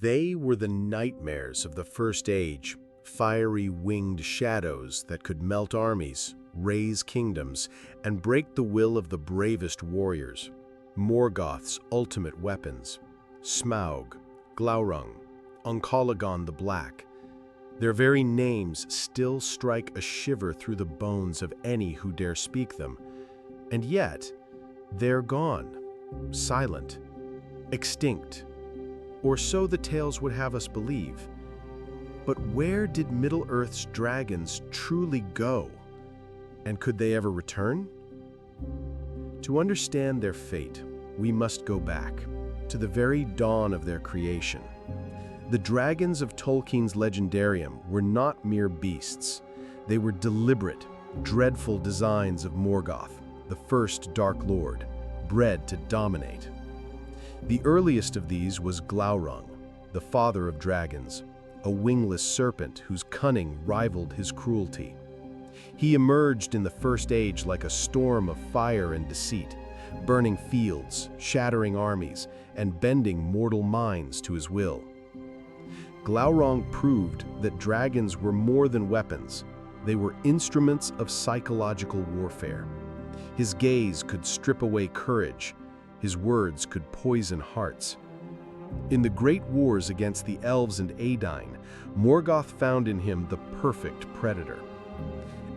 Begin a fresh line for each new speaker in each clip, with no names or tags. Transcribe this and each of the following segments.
They were the nightmares of the First Age, fiery winged shadows that could melt armies, raise kingdoms, and break the will of the bravest warriors. Morgoth's ultimate weapons: Smaug, Glaurung, Uncolagon the Black. Their very names still strike a shiver through the bones of any who dare speak them. And yet, they're gone, silent, extinct. Or so the tales would have us believe. But where did Middle-earth's dragons truly go? And could they ever return? To understand their fate, we must go back to the very dawn of their creation. The dragons of Tolkien's legendarium were not mere beasts. They were deliberate, dreadful designs of Morgoth, the first Dark Lord, bred to dominate. The earliest of these was Glaurung, the father of dragons, a wingless serpent whose cunning rivaled his cruelty. He emerged in the First Age like a storm of fire and deceit, burning fields, shattering armies, and bending mortal minds to his will. Glaurung proved that dragons were more than weapons. They were instruments of psychological warfare. His gaze could strip away courage. His words could poison hearts. In the great wars against the elves and Aedain, Morgoth found in him the perfect predator.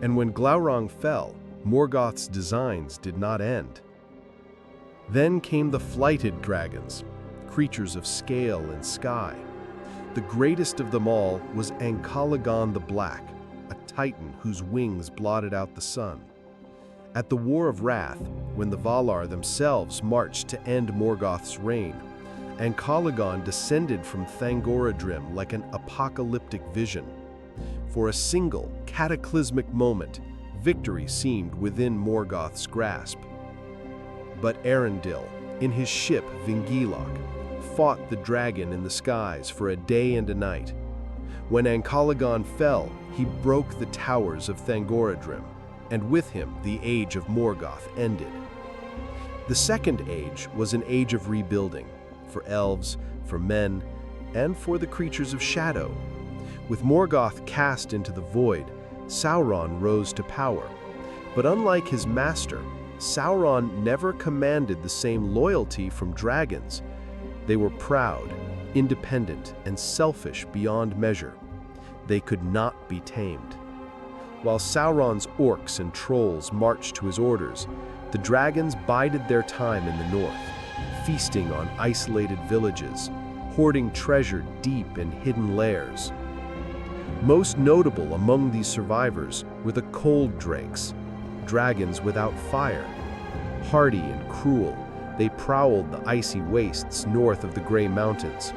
And when Glaurung fell, Morgoth's designs did not end. Then came the flighted dragons, creatures of scale and sky. The greatest of them all was Uncolagon the Black, a titan whose wings blotted out the sun. At the War of Wrath, when the Valar themselves marched to end Morgoth's reign, Uncolagon descended from Thangorodrim like an apocalyptic vision. For a single, cataclysmic moment, victory seemed within Morgoth's grasp. But Arundel, in his ship Vingilok, fought the dragon in the skies for a day and a night. When Uncolagon fell, he broke the towers of Thangorodrim, and with him the age of Morgoth ended. The Second Age was an age of rebuilding, for elves, for men, and for the creatures of shadow. With Morgoth cast into the void, Sauron rose to power. But unlike his master, Sauron never commanded the same loyalty from dragons. They were proud, independent, and selfish beyond measure. They could not be tamed. While Sauron's orcs and trolls marched to his orders, the dragons bided their time in the north, feasting on isolated villages, hoarding treasure deep in hidden lairs. Most notable among these survivors were the cold drakes, dragons without fire. Hardy and cruel, they prowled the icy wastes north of the Grey Mountains.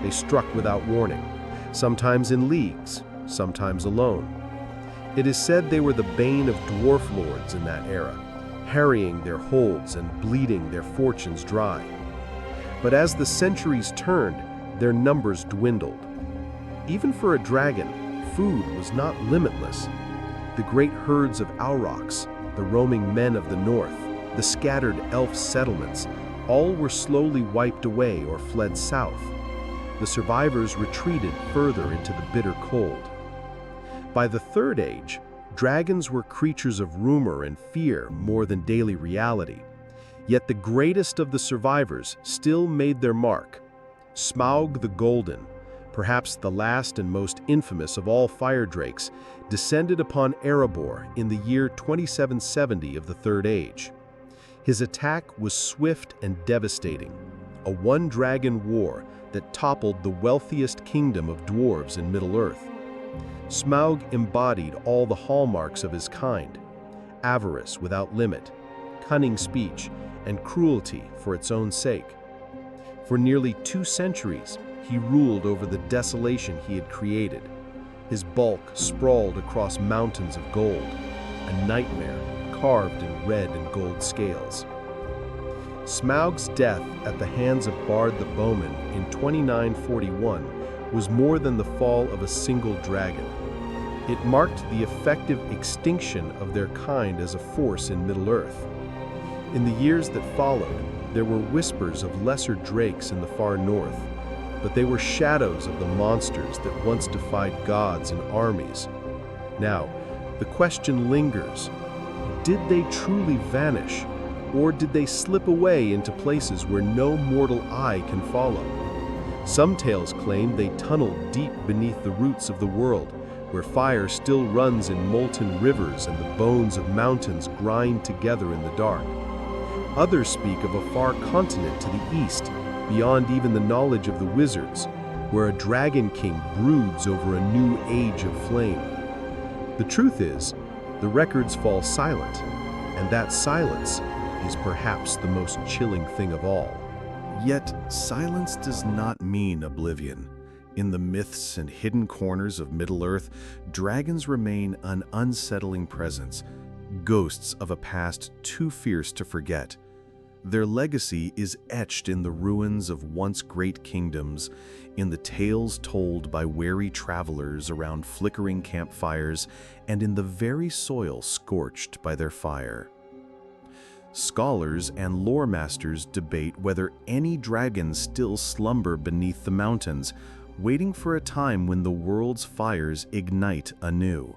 They struck without warning, sometimes in leagues, sometimes alone. It is said they were the bane of dwarf lords in that era, harrying their holds and bleeding their fortunes dry. But as the centuries turned, their numbers dwindled. Even for a dragon, food was not limitless. The great herds of aurochs, the roaming men of the north, the scattered elf settlements, all were slowly wiped away or fled south. The survivors retreated further into the bitter cold. By the Third Age, dragons were creatures of rumor and fear more than daily reality. Yet the greatest of the survivors still made their mark. Smaug the Golden, perhaps the last and most infamous of all fire drakes, descended upon Erebor in the year 2770 of the Third Age. His attack was swift and devastating, a one-dragon war that toppled the wealthiest kingdom of dwarves in Middle-earth. Smaug embodied all the hallmarks of his kind: avarice without limit, cunning speech, and cruelty for its own sake. For nearly 2 centuries, he ruled over the desolation he had created. His bulk sprawled across mountains of gold, a nightmare carved in red and gold scales. Smaug's death at the hands of Bard the Bowman in 2941 was more than the fall of a single dragon. It marked the effective extinction of their kind as a force in Middle-earth. In the years that followed, there were whispers of lesser drakes in the far north, but they were shadows of the monsters that once defied gods and armies. Now, the question lingers: did they truly vanish, or did they slip away into places where no mortal eye can follow? Some tales claim they tunneled deep beneath the roots of the world, where fire still runs in molten rivers and the bones of mountains grind together in the dark. Others speak of a far continent to the east, beyond even the knowledge of the wizards, where a dragon king broods over a new age of flame. The truth is, the records fall silent, and that silence is perhaps the most chilling thing of all. Yet, silence does not mean oblivion. In the myths and hidden corners of Middle-earth, dragons remain an unsettling presence, ghosts of a past too fierce to forget. Their legacy is etched in the ruins of once great kingdoms, in the tales told by wary travelers around flickering campfires, and in the very soil scorched by their fire. Scholars and lore masters debate whether any dragons still slumber beneath the mountains, waiting for a time when the world's fires ignite anew.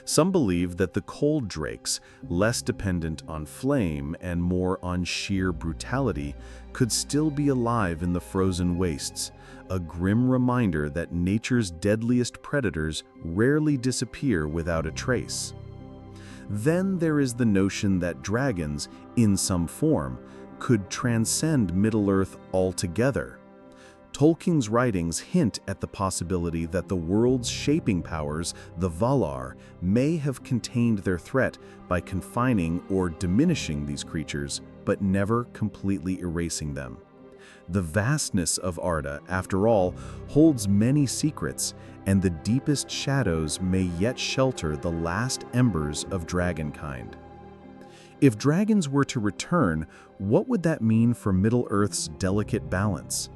Some believe that the cold drakes, less dependent on flame and more on sheer brutality, could still be alive in the frozen wastes, a grim reminder that nature's deadliest predators rarely disappear without a trace. Then there is the notion that dragons, in some form, could transcend Middle-earth altogether. Tolkien's writings hint at the possibility that the world's shaping powers, the Valar, may have contained their threat by confining or diminishing these creatures, but never completely erasing them. The vastness of Arda, after all, holds many secrets, and the deepest shadows may yet shelter the last embers of dragonkind. If dragons were to return, what would that mean for Middle-earth's delicate balance?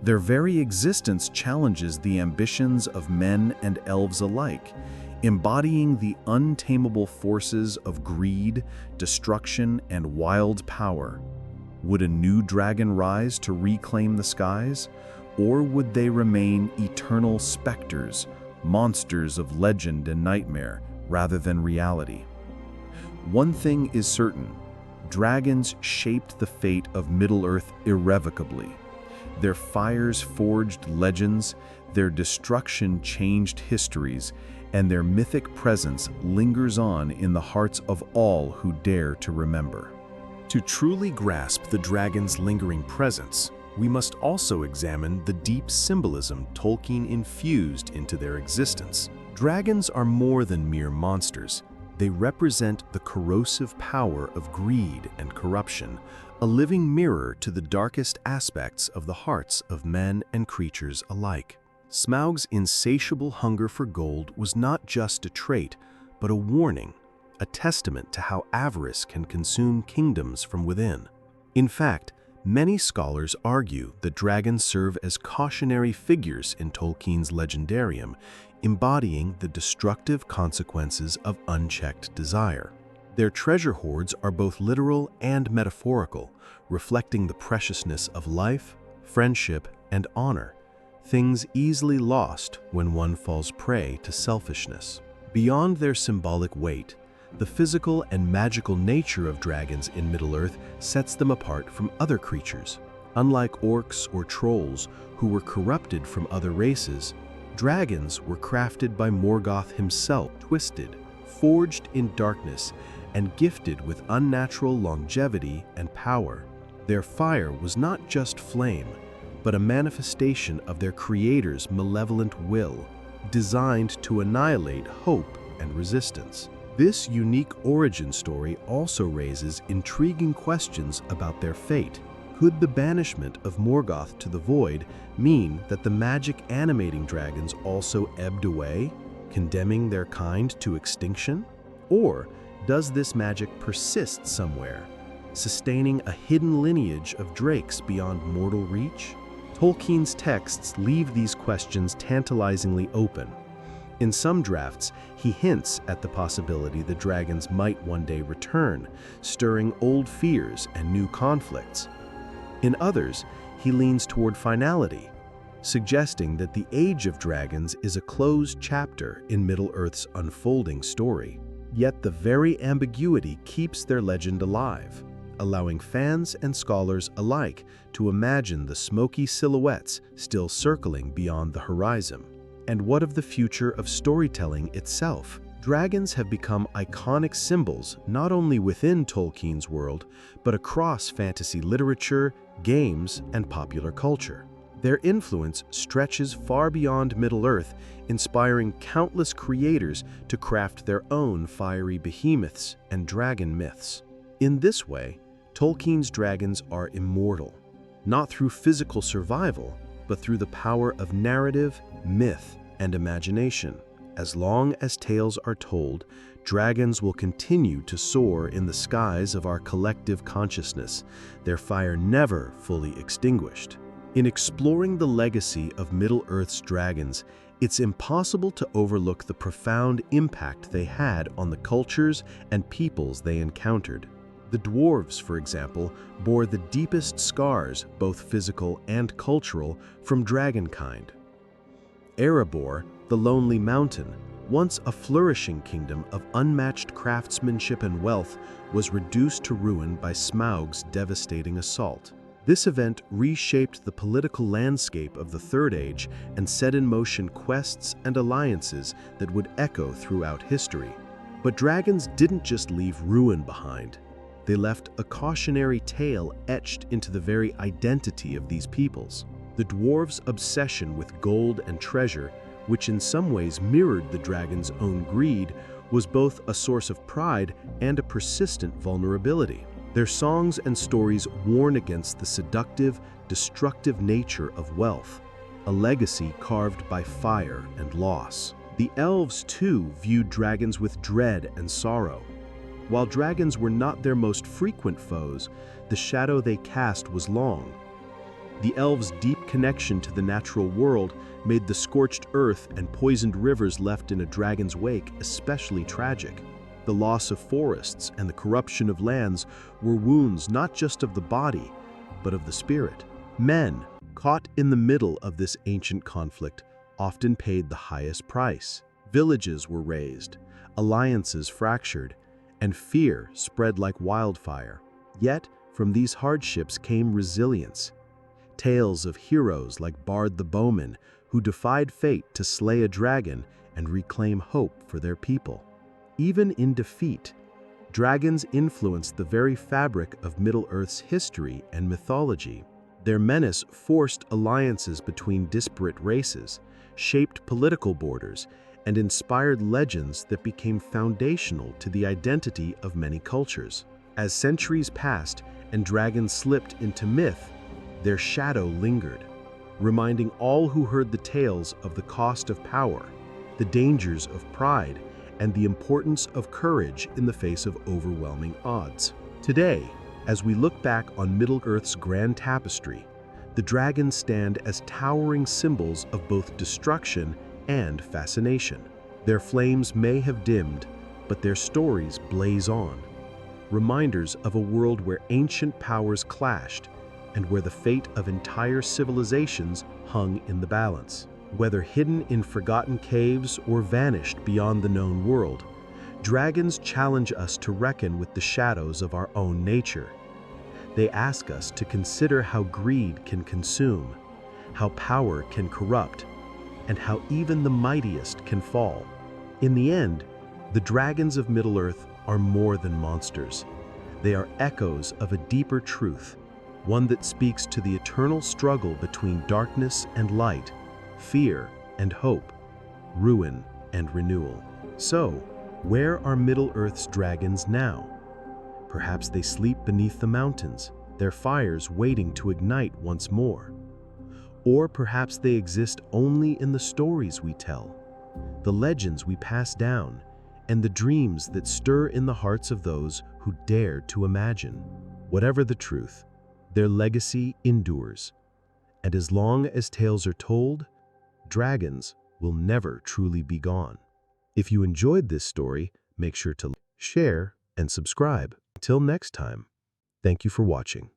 Their very existence challenges the ambitions of men and elves alike, embodying the untamable forces of greed, destruction, and wild power. Would a new dragon rise to reclaim the skies, or would they remain eternal specters, monsters of legend and nightmare, rather than reality? One thing is certain: dragons shaped the fate of Middle-earth irrevocably. Their fires forged legends, their destruction changed histories, and their mythic presence lingers on in the hearts of all who dare to remember. To truly grasp the dragon's lingering presence, we must also examine the deep symbolism Tolkien infused into their existence. Dragons are more than mere monsters. They represent the corrosive power of greed and corruption, a living mirror to the darkest aspects of the hearts of men and creatures alike. Smaug's insatiable hunger for gold was not just a trait, but a warning, a testament to how avarice can consume kingdoms from within. In fact, many scholars argue that dragons serve as cautionary figures in Tolkien's legendarium, embodying the destructive consequences of unchecked desire. Their treasure hoards are both literal and metaphorical, reflecting the preciousness of life, friendship, and honor, things easily lost when one falls prey to selfishness. Beyond their symbolic weight, the physical and magical nature of dragons in Middle-earth sets them apart from other creatures. Unlike orcs or trolls, who were corrupted from other races, dragons were crafted by Morgoth himself, twisted, forged in darkness, and gifted with unnatural longevity and power. Their fire was not just flame, but a manifestation of their creator's malevolent will, designed to annihilate hope and resistance. This unique origin story also raises intriguing questions about their fate. Could the banishment of Morgoth to the Void mean that the magic animating dragons also ebbed away, condemning their kind to extinction? Or does this magic persist somewhere, sustaining a hidden lineage of drakes beyond mortal reach? Tolkien's texts leave these questions tantalizingly open. In some drafts, he hints at the possibility the dragons might one day return, stirring old fears and new conflicts. In others, he leans toward finality, suggesting that the Age of Dragons is a closed chapter in Middle-earth's unfolding story. Yet the very ambiguity keeps their legend alive, allowing fans and scholars alike to imagine the smoky silhouettes still circling beyond the horizon. And what of the future of storytelling itself? Dragons have become iconic symbols not only within Tolkien's world, but across fantasy literature, games, and popular culture. Their influence stretches far beyond Middle-earth, inspiring countless creators to craft their own fiery behemoths and dragon myths. In this way, Tolkien's dragons are immortal, not through physical survival, but through the power of narrative, myth, and imagination. As long as tales are told, dragons will continue to soar in the skies of our collective consciousness, their fire never fully extinguished. In exploring the legacy of Middle-earth's dragons, it's impossible to overlook the profound impact they had on the cultures and peoples they encountered. The dwarves, for example, bore the deepest scars, both physical and cultural, from dragonkind. Erebor, the Lonely Mountain, once a flourishing kingdom of unmatched craftsmanship and wealth, was reduced to ruin by Smaug's devastating assault. This event reshaped the political landscape of the Third Age and set in motion quests and alliances that would echo throughout history. But dragons didn't just leave ruin behind. They left a cautionary tale etched into the very identity of these peoples. The dwarves' obsession with gold and treasure, which in some ways mirrored the dragon's own greed, was both a source of pride and a persistent vulnerability. Their songs and stories warn against the seductive, destructive nature of wealth, a legacy carved by fire and loss. The elves, too, viewed dragons with dread and sorrow. While dragons were not their most frequent foes, the shadow they cast was long. The elves' deep connection to the natural world made the scorched earth and poisoned rivers left in a dragon's wake especially tragic. The loss of forests and the corruption of lands were wounds not just of the body, but of the spirit. Men, caught in the middle of this ancient conflict, often paid the highest price. Villages were razed, alliances fractured, and fear spread like wildfire. Yet, from these hardships came resilience. Tales of heroes like Bard the Bowman, who defied fate to slay a dragon and reclaim hope for their people. Even in defeat, dragons influenced the very fabric of Middle-earth's history and mythology. Their menace forced alliances between disparate races, shaped political borders, and inspired legends that became foundational to the identity of many cultures. As centuries passed and dragons slipped into myth, their shadow lingered, reminding all who heard the tales of the cost of power, the dangers of pride, and the importance of courage in the face of overwhelming odds. Today, as we look back on Middle-earth's grand tapestry, the dragons stand as towering symbols of both destruction and fascination. Their flames may have dimmed, but their stories blaze on, reminders of a world where ancient powers clashed and where the fate of entire civilizations hung in the balance. Whether hidden in forgotten caves or vanished beyond the known world, dragons challenge us to reckon with the shadows of our own nature. They ask us to consider how greed can consume, how power can corrupt, and how even the mightiest can fall. In the end, the dragons of Middle-earth are more than monsters. They are echoes of a deeper truth, one that speaks to the eternal struggle between darkness and light, fear and hope, ruin and renewal. So, where are Middle-earth's dragons now? Perhaps they sleep beneath the mountains, their fires waiting to ignite once more. Or perhaps they exist only in the stories we tell, the legends we pass down, and the dreams that stir in the hearts of those who dare to imagine. Whatever the truth, their legacy endures. And as long as tales are told, dragons will never truly be gone. If you enjoyed this story, make sure to share and subscribe. Until next time, thank you for watching.